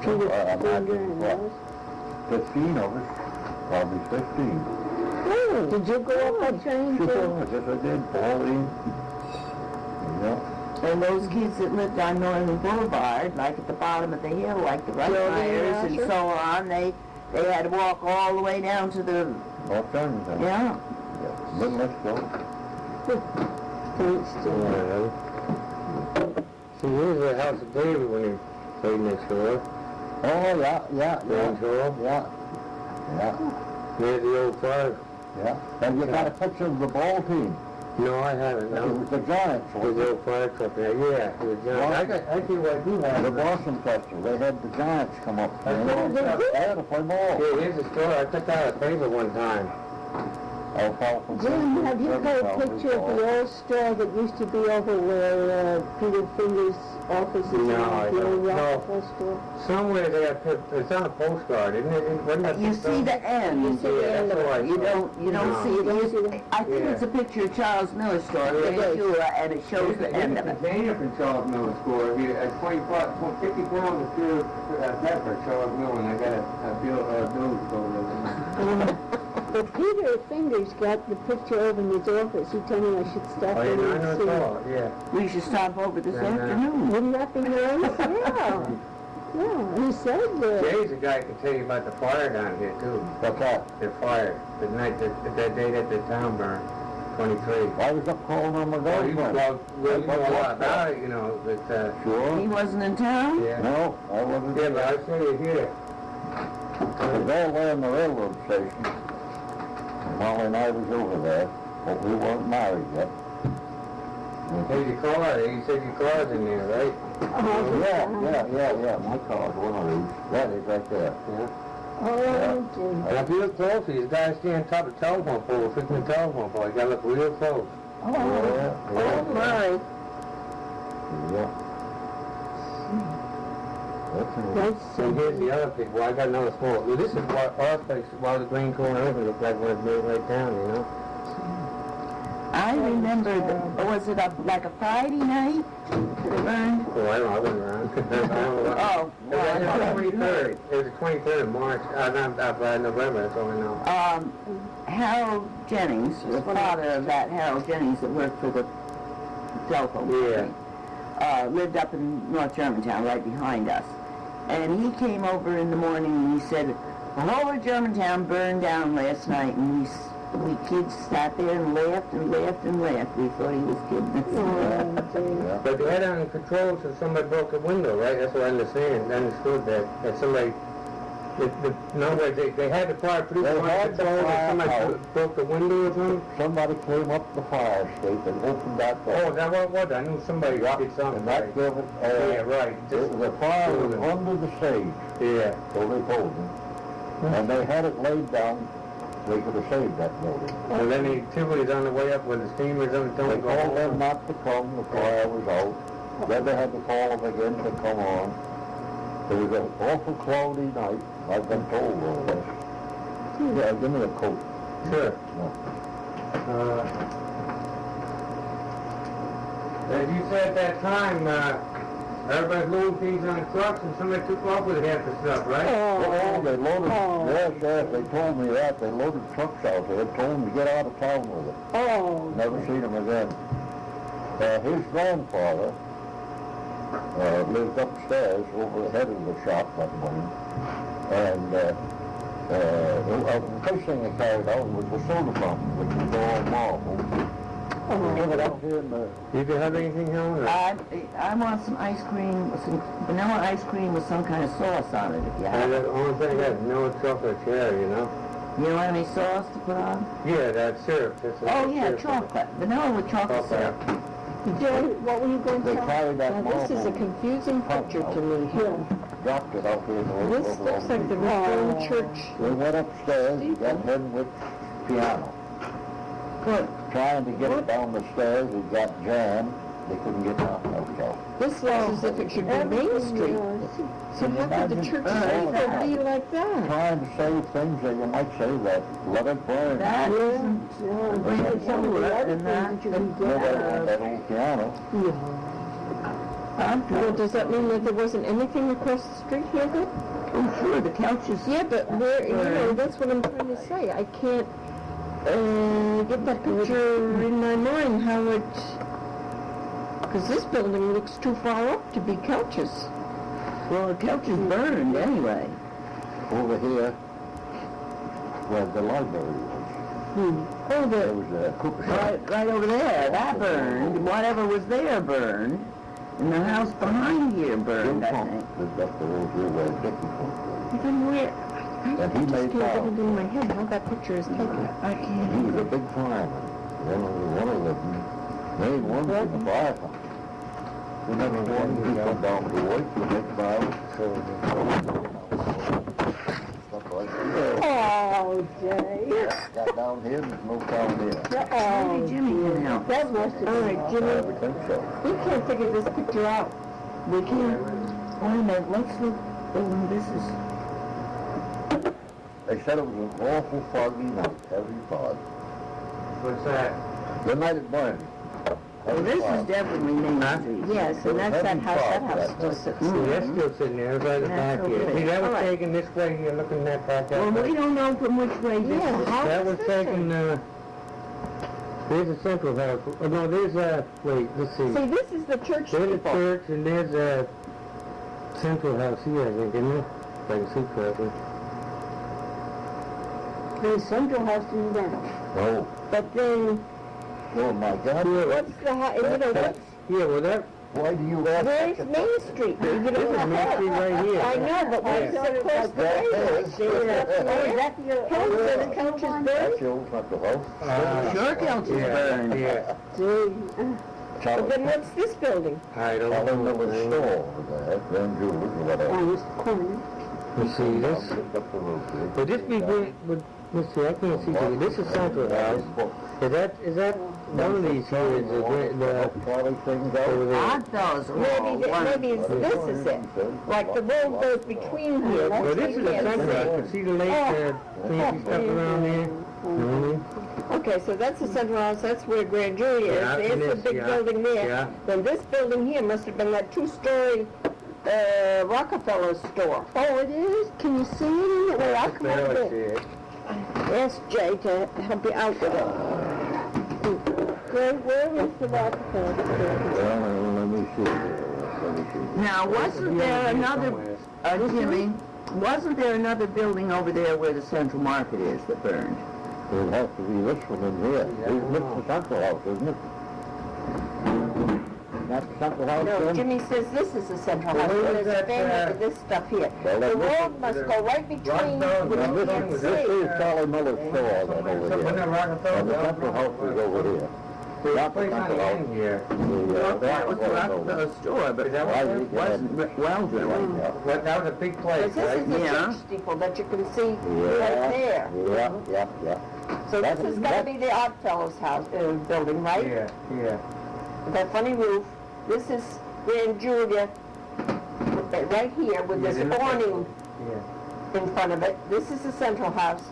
Peter I'm Finger and what? those? 15 of us. Probably 15. Did you go up by train Sure, too? I guess I did. Pauline. Yeah. And those kids that lived on Northern Boulevard, like at the bottom of the hill, like the Rutmeyers and Lasher? so on, they had to walk all the way down to the, All kinds of yeah. But let's go. Thanks, Jim. See, here's the house of David when he played next door. Oh, yeah. Grand Hall. Yeah. Near the old fire. Yeah. And you got a picture of the ball team. No, I haven't, It no. was the Giants. It was the old fire truck there, yeah. It was John. I tell you what I do have. The Boston Festival. They had the Giants come up. They had to play ball. Yeah, here's the story. I took out a paper one time. Jim, have you got a picture of the old store that used to be over where Peter Finger's office is? No, I The old don't. No. Rockefeller store? Somewhere they have, it's on a postcard, isn't it? Wasn't that You see the end. You see the end of it. You don't No. see it. don't see it. I think Yeah. it's a picture of Charles Miller's store, Yeah. and it shows the end of it. container from Charles Miller's store. He had 50 pounds of pure pepper, Charles Miller, and I got a bill to go with it. But Peter Finger's got the picture over in his office. He told me I should stop Oh, yeah, in no, I and know see it's it. all, yeah. We should stop over this Yeah. afternoon. Wouldn't that be nice? Yeah. Yeah, he said Jay's the guy who can tell you about the fire down here, too. What's that? The fire, the night, that day that the town burned, 23. I was up calling on my Oh, you girlfriend. know a lot about it, you know, but, Sure. He wasn't in town? yeah. No, I wasn't. Yeah, but I'll show you here. It was all there in the railroad station. Molly and I was over there, but we weren't married yet. Here's your car, you said your car's in there, right? Yeah, my car's one of these. That is right there. Yeah. Oh, Jim. And if you look closely, there's a guy standing on top of the telephone pole, fixing the telephone pole. You gotta look real close. Oh my. Yeah. That's it. That's And here's the other picture. Well, I got another small. Well, this is what our place, while the Greene corner over looked like when it made right down, you know? I remember, was it like a Friday night that it burned? Oh, I don't know, I wasn't around. Oh, It was the 23rd. It was the 23rd of March, November, that's all I know. Harold Jennings, the father of that Harold Jennings that worked for the telephone company, lived up in North Germantown, right behind us. And he came over in the morning and he said, the whole of Germantown burned down last night, and we kids sat there and laughed and laughed and laughed. We thought he was kidding us. Oh, Jim. Yeah. But they had it under control so somebody broke a window, right? That's what I understood that somebody, in other words, they had the fire pretty They much had the controlled, fire and somebody out. broke the window or something? Somebody came up the fire escape and opened that door. Oh, is that what it was? I knew somebody did something. And that gave it, Yeah, right. the fire was under the stage, Yeah. so they told me. And they had it laid down they could have saved that building. So then the Tivoli's on the way up with the steamers on the They don't told go. them not to come, the fire was out. Then they had to call them again to come on. It was an awful cloudy night. I've been told all this. Yeah, give me a coat. Sure. No. As you said at that time, everybody's loading things on trucks and somebody took off with half the stuff, right? Oh, they loaded, yes, they told me that. They loaded trucks out there, told them to get out of town with it. Oh. Never seen them again. His grandfather lived upstairs over the head of the shop that morning. And the first thing they carried out was the soda fountain, which was all marble. Give it up here in the... Did you have anything, Helen? I want some ice cream, some vanilla ice cream with some kind of sauce on it, if you have it. The only thing I had, no chocolate cherry, you know? You don't have any sauce to put on? Yeah, that syrup. Oh, yeah, chocolate. Vanilla with chocolate syrup. Jay, what were you going to They tell? carried that Now, this is a marble, confusing picture to me here. dropped it out here in the... This looks like the Reformed church. They went upstairs, you got Henwick's piano. Good. Trying to get it down the stairs, it got jammed. They couldn't get down there. This looks as if it should be Main Street. So how could the church ever be like that? Trying to save things that you might say that let it burn. That isn't really cooler than that. That old piano. Well, does that mean that there wasn't anything across the street here then? Oh, sure, the couches. Yeah, but where, you know, that's what I'm trying to say. I can't get that picture in my mind how it... Because this building looks too far up to be couches. Well, the couches burned anyway. Over here, where the library was. Oh, There was a cooker shop. Right over there, that burned. Whatever was there burned. And the house behind here burned, I think. That's the old here where Dickie comes then where... And he I just made can't get out. it in my head how that picture is taken. I He can't. was a big fireman. One of the main ones in the fire company. We never wanted to come down to work to make fires. Stuff like that. Oh, Jay. Got down here, there's no town here. Oh, Jimmy can help. that must have... All right, I Jimmy, would think so. we can't figure this picture out. We can't. Wait a minute, let's look. Oh, this is... They said it was an awful foggy night, heavy fog. What's that? The night it burned. Well, this is definitely Main Street. Yes, and that's that house still sits See, there. that's still sitting there, right at the back That's here. okay. See, that was All right. taken this way here, looking at that back Well, that we way. don't know from which way this Yeah, is. how That is was this taken, there's a central house. Oh, no, there's wait, let's see. See, this is the church There's a people. church and there's a central house here, I think, isn't it? If I can see correctly. The central house didn't burn. No. But then, Oh, my God. what's the, you know, what's, Yeah, well, that, Why do you ask? where's Main Street? You this is know, Main Street right here. I know, but where's the across the way? See, that your house where the couch is That's burned? your old central house. Sure couches burned. Yeah, But then what's this building? I don't Helen know. Miller's store over there, Grand Jewelers or whatever. this corner. Let's see, this, Lift up the roof here. would this be, let's see, I can't see, this is central house. Is that, one of these here is the Trolley things over out. there. Aren't those all Maybe this is it. Like the road goes between here. Well, this is a central house, you see the lake, fancy stuff around there? Okay, so that's the central house, that's where Grand Jury is. Yeah, There's and the this, big yeah, building there. yeah. Then this building here must have been that two-story Rockefeller store. Oh, it is? Can you see it? Well, I'll come over Barely see there. it. Ask Jay to help you out with it. Jay, where is the Rockefeller store? Well, let me see. Now, wasn't there another, Jimmy, wasn't there another building over there where the Central Market is that burned? It would have to be this one in here. This is the central house, isn't it? Not the central house, No, then? Jimmy says this is the central house. Well, There's that's, a family of this stuff here. Well, The then this road must go right between, Rockefeller, you This can't is see. Charlie Miller's store then over Wasn't it here. Rockefeller? And the central house is over here. There's a Not the place on Central the House. end here. That was the Rockefeller store, but Is that it what wasn't Weldon. But that was a big place, This right? is the Yeah. church steeple that you can see right there. Yeah. So That this is- is gonna that- be the Oddfellows house, building, right? Yeah. With that funny roof. This is Grand Julia, right here with this awning Yeah. in front of it. This is the central house.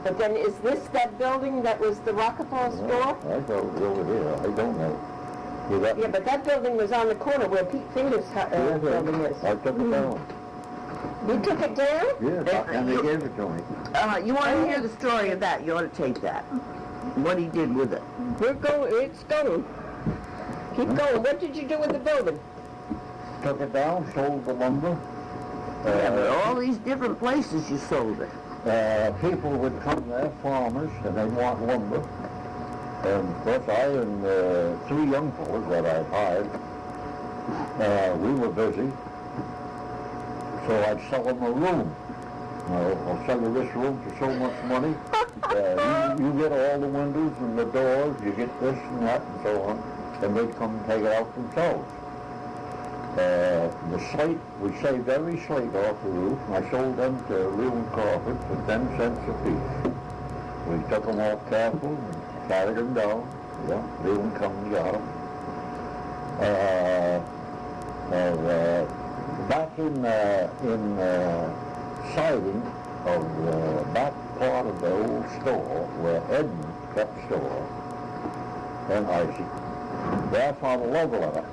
But then is this that building that was the Rockefeller store? I thought it was over here, I don't know. You got- Yeah, but that building was on the corner where Pete Finger's building is. I took it down. You took it down? Yeah, and they gave it to me. You want to hear the story of that, you ought to take that. What he did with it. We're going, it's going. Keep going. What did you do with the building? Took it down, sold the lumber. Yeah, but all these different places you sold it. People would come there, farmers, and they'd want lumber. And of course, I and 3 young fellows that I hired, we were busy. So I'd sell them a room. I'll sell you this room for so much money. You get all the windows and the doors, you get this and that and so on. And they'd come and take it out themselves. The slate, we saved every slate off the roof, and I sold them to Raymond Crawford for 10 cents a piece. We took them off careful and carried them down. Yeah, Raymond come and got them. Back in siding of the back part of the old store where Edna kept store, and Isaac, there I found a love letter.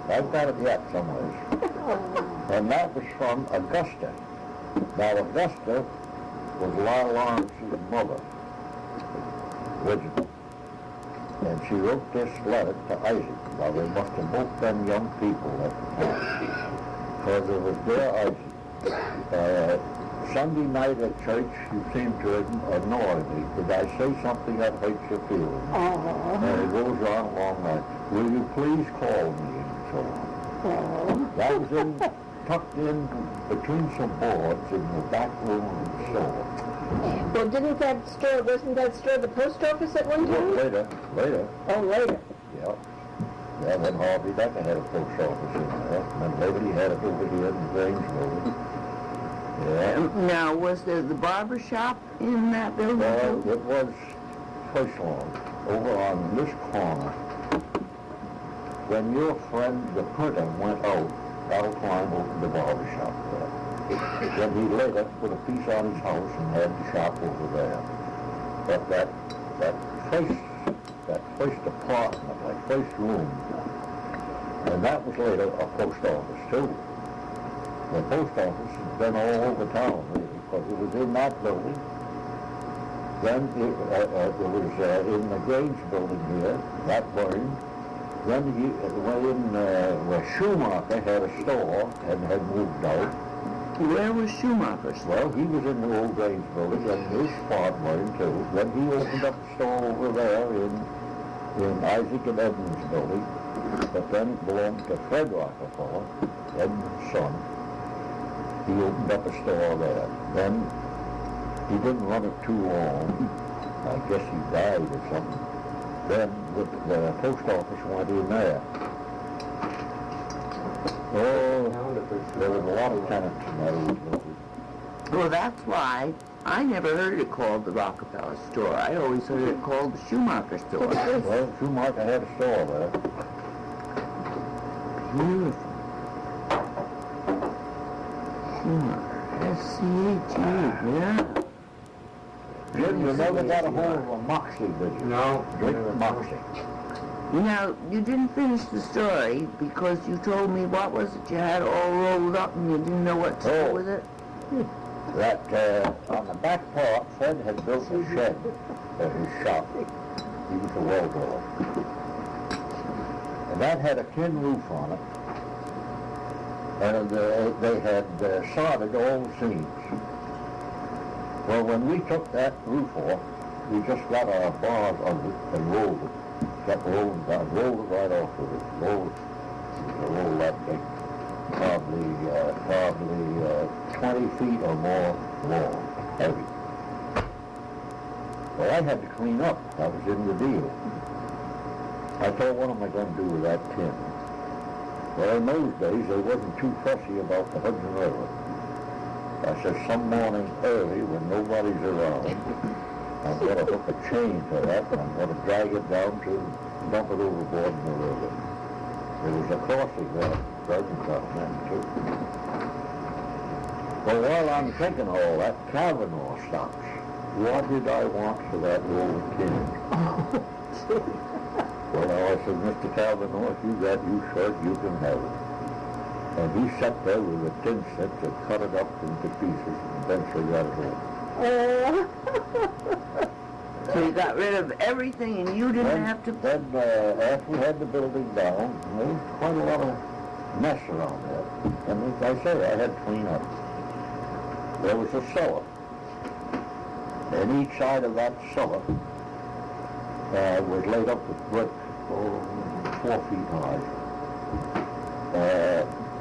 I've got it yet somewhere. And that was from Augusta. Now Augusta was Lyle Lawrence's mother, originally. And she wrote this letter to Isaac. Now they must have both been young people at the time. Because it was dear Isaac. Sunday night at church, you seem to annoy me. Did I say something that hurts your feelings? And it goes on along that. Will you please call me? And so on. That was tucked in between some boards in the back room of the store. Well, wasn't that store the post office at one time? Later. Oh, later. Yeah. Yeah, then Harvey Becker had a post office in there. And then later he had it over here in Grange building. Yeah. Now, was there the barber shop in that building? Well, too? it was first long, over on this corner. When your friend, the printer, went out, Al Klein opened the barber shop there. Then he later put a piece on his house and had the shop over there. But that first apartment, that first room, and that was later a post office too. The post office has been all over town, really, because it was in that building. Then it was in the Grange building here, that burned. Then he went in where Schumacher had a store and had moved out. Where was Schumacher's? Well, he was in the old Grange building, and his spot burned too. Then he opened up a store over there in Isaac and Edmund's building, but then it belonged to Fred Rockefeller, Edmund's son. He opened up a store there. Then he didn't run it too long. I guess he died or something. Then the post office went in there. Oh, there was a lot of tenants in that old building. Well, that's why I never heard it called the Rockefeller store. I always heard it called the Schumacher store. Well, Schumacher had a store there. Beautiful. Schumacher. S-C-H-E, yeah. Jim, you never got a hold of a Moxie, did you? No. Drink Moxie. Now, you didn't finish the story because you told me what was it you had all rolled up and you didn't know what to do with it? That, on the back part, Fred had built a shed for his shop. He was a welder. And that had a tin roof on it. And they had sodded all the seams. Well, when we took that roof off, we just got our bars under it and rolled it. Got rolled it right off with it. Rolled that big. Probably 20 feet or more long, heavy. Well, I had to clean up. That was in the deal. I thought, what am I going to do with that tin? Well, in those days, they wasn't too fussy about the Hudson River. I said, some morning early when nobody's around, I'm going to hook a chain to that, and I'm going to drag it down to dump it overboard in the river. There was a crossing there, Bergentown then, too. Well, while I'm thinking all that, Kavanaugh stops. What did I want for that roll of tin? Well, I said, Mr. Kavanaugh, if you got you short, you can have it. And he sat there with a tin set and cut it up into pieces and eventually got it home. So you got rid of everything and you didn't have to... Then, after we had the building down, there was quite a lot of mess around there. And as I say, I had to clean up. There was a cellar. And each side of that cellar was laid up with brick 4 feet high.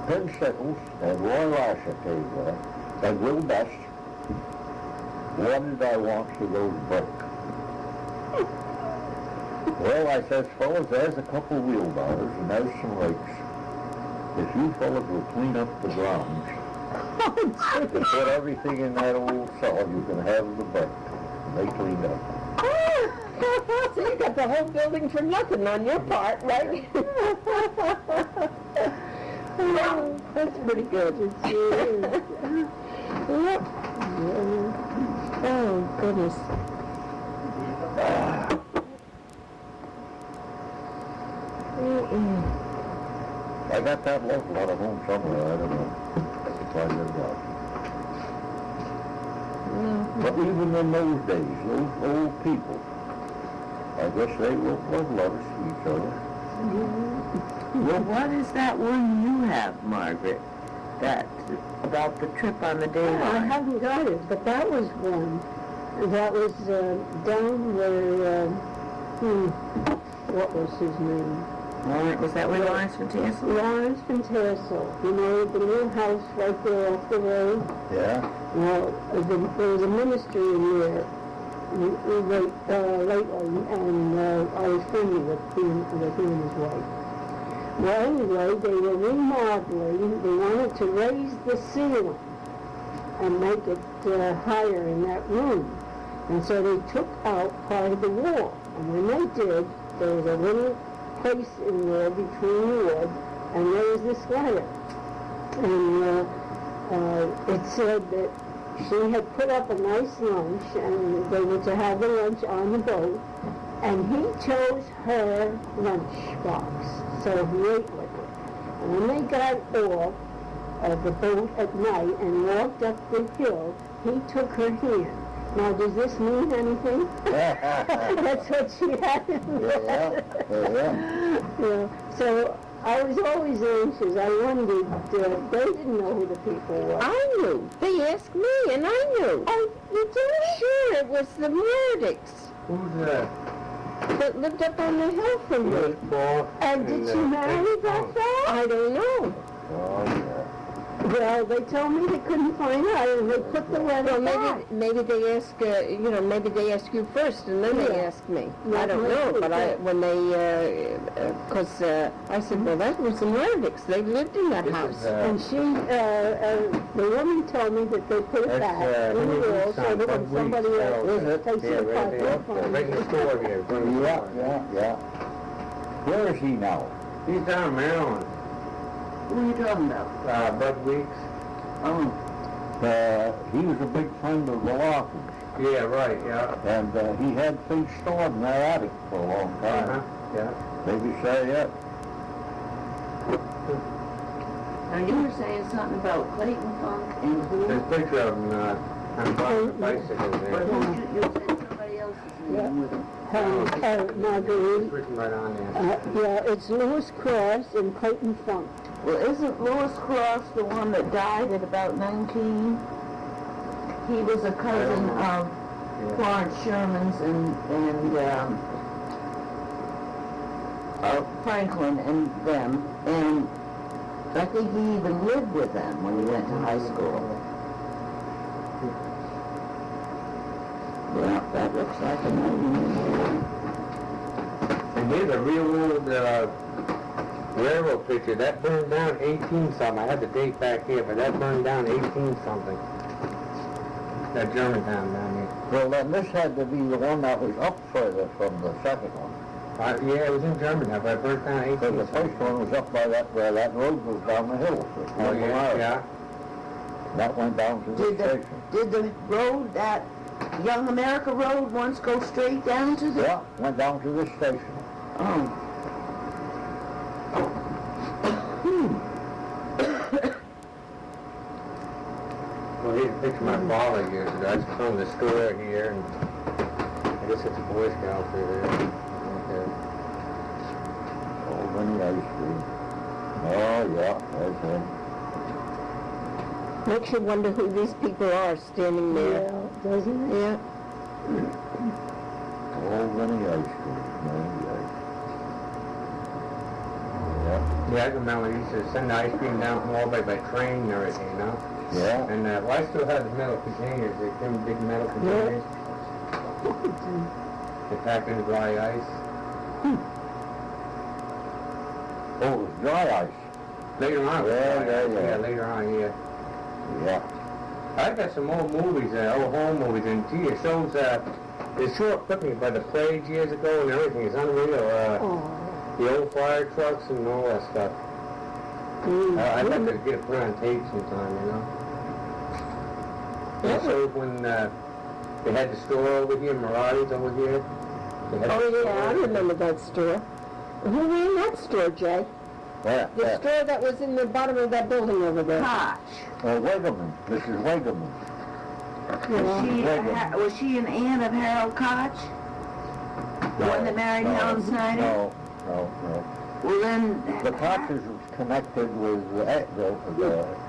Penn Sickles and Roy Lasher came there, and Will Best. What did I want for those bricks? Well, I says, fellas, there's a couple wheelbarrows and there's some rakes. If you fellas will clean up the grounds and put everything in that old cellar, you can have the brick. And they cleaned up. So you got the whole building for nothing on your part, right? Oh, that's pretty good. Yep. Oh, goodness. I got that left out of home somewhere, I don't know if I did that. But even in those days, those old people, I guess they were love letters to each other. Well, what is that one you have, Margaret? That, about the trip on the day I line? haven't got it, but that was one. That was down where, what was his name? Was that where Lawrence Van Tassel? Lawrence Van Tassel. You know, the little house right there off the road? Yeah? Well, there was a ministry in there lately, and I was friendly with him and his wife. Well, anyway, they were remodeling. They wanted to raise the ceiling and make it higher in that room. And so they took out part of the wall. And when they did, there was a little place in there between the wood, and there was this letter. And it said that she had put up a nice lunch, and they were to have the lunch on the boat, and he chose her lunch box, so he ate with it. And when they got off of the boat at night and walked up the hill, he took her hand. Now, does this mean anything? That's what she had in there. Yeah. So I was always anxious. I wondered, they didn't know who the people were. I knew. They asked me, and I knew. Oh, you did? Sure, it was the Murdicks Who's that? that lived up on the hill from me. And did she marry that fellow? I don't know. Oh, yeah. Well, they told me they couldn't find out, and they put the letter Well, back. maybe they ask, maybe they ask you first, and then they ask me. Yeah, I don't know, maybe, but because I said, well, that was the Murdicks. They lived in that house. And she, the woman told me that they put it back in the wall so that when somebody else takes it apart, they'll find Right it. next door here. Yeah. Where is he now? He's down in Maryland. Who are you talking about? Bud Weeks. Oh, He was a big friend of the Larkins, Yeah, right, yeah. and he had things stored in their attic for a long time. Yeah. Maybe say yet. now you were saying something about Clayton Funk and who? There's a picture of him on the bicycle But there. who you said somebody else's name with him. Marguerite. It's written right on there. Yeah, it's Lewis Cross and Clayton Funk. Well, isn't Lewis Cross the one that died at about 19? He was a cousin of Florence Sherman's and Franklin and them, and I think he even lived with them when he went to high school. Well, that looks like a name. And here's a real old railroad picture. That burned down 18-something. I had the date back here, but that burned down 18-something. That Germantown down here. Well, then this had to be the one that was up further from the second one. Yeah, it was in Germantown, but it burnt down 18. Because the first one was up by that, where that road goes down the hill. Oh, yeah. That went down to the station. Did the road, that Young America Road, once go straight down to the... Yeah, went down to this station. Oh. Well, here's a picture of my father years ago. That's from the store here, and I guess it's a Boy Scout through there. Okay. Oh, many ice cream. Oh, yeah, that's it. Makes you wonder who these people are standing there. Yeah, doesn't it? Yeah. Oh, many ice cream, many ice. Yeah. Yeah, I remember we used to send the ice cream down from Albany by train and everything, you know? Yeah. And well, I still have the metal containers, the big metal containers. They packed in dry ice. Oh, it was dry ice. Later on, it was Yeah, dry yeah, ice. yeah. Later on, yeah. Yeah. I got some old movies, old home movies, and gee, it shows, it sure equipped me by the plague years ago and everything. It's unreal. The old fire trucks and all that stuff. I'd like to get it put on tape sometime, you know. It shows when they had the store over here, Marotti's over here. Oh, yeah, I remember that store. Who ran that store, Jay? Yeah. The store that was in the bottom of that building over there. Koch. Wegerman, Mrs. Wegerman. Was she an aunt of Harold Koch? The one that married Helen Snyder? No. Well, then... The Koches was connected with the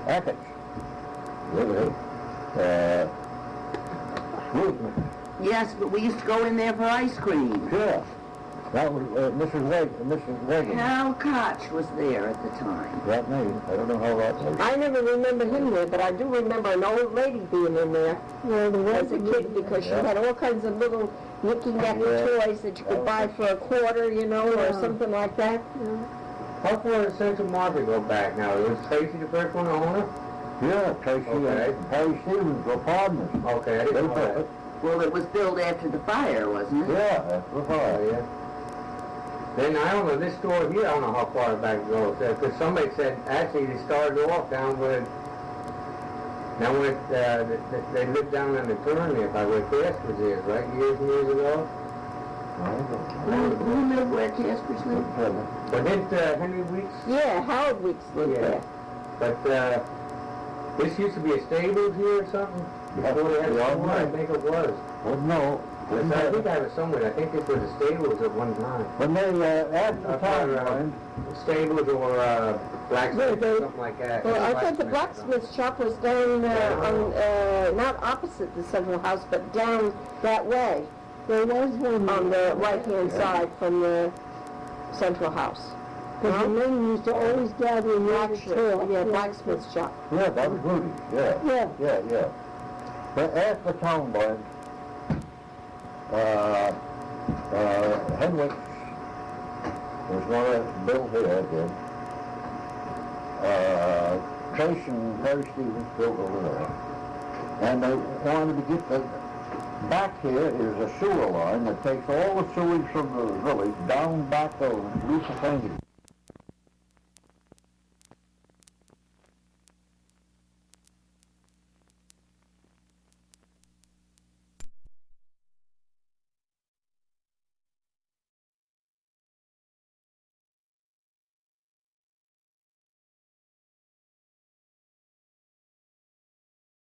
Attics. Yes, but we used to go in there for ice cream. Yeah. That was Mrs. Wegerman. Harold Koch was there at the time. That name, I don't know how that was. I never remember him there, but I do remember an old lady being in there as a kid because she had all kinds of little knicky-knacky toys that you could buy for a quarter, you know, or something like that. How far does Central Market go back now? Was Tracy the first one to own it? Yeah, Tracy and Harry Stevens were partners. Okay, I didn't know that. Well, it was built after the fire, wasn't it? Yeah, that's the fire. Yeah. Then I don't know, this store here, I don't know how far back it goes. Because somebody said, actually, they started off down where, they lived down on the turn there by where Casper's is, right? Years and years ago. Who lived where Casper's lived? But didn't Henry Weeks? Yeah, Howard Weeks lived there. But this used to be a stables here or something? Before they had a store, I think it was. Well, no. I think I have it somewhere. I think this was a stables at one time. When they added the town line, Stables or blacksmith or something like that. Well, I thought the blacksmith shop was down on, not opposite the central house, but down that way. There was one on the right-hand side from the central house. Because the men used to always gather in the store. Yeah, blacksmith shop. yeah, that was Rudy's, yeah. But after the town line, Henwick was going to build here again. Trace and Harry Stevens built over there. And they wanted to get the... Back here is a sewer line that takes all the sewage from the village down back of Lusitania.